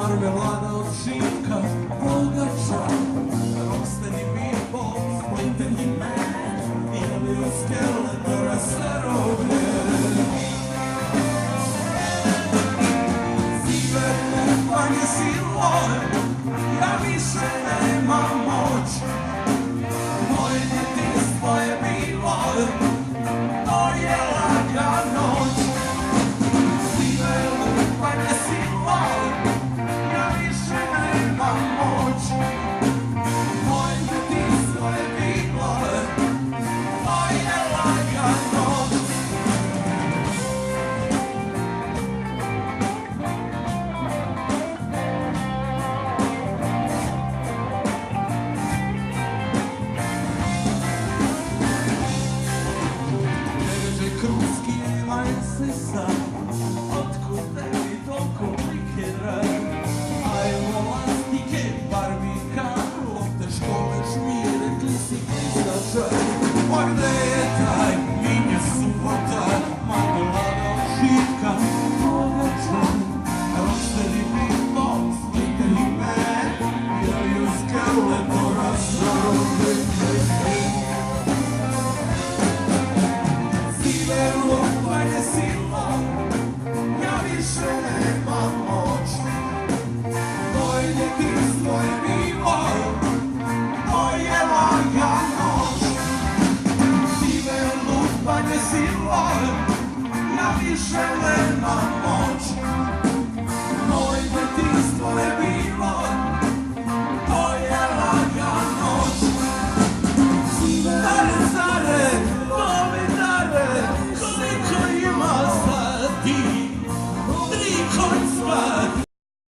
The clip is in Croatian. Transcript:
Barve vlada od šinka, pogača, roasted meatballs, pointed in man, ili u skeletora starobljen. Ziverne panje silove, ja više nemam moć. Moje djetinjstvo je bilo, to je laga noć. Ziverne panje silove, ja više nemam moć.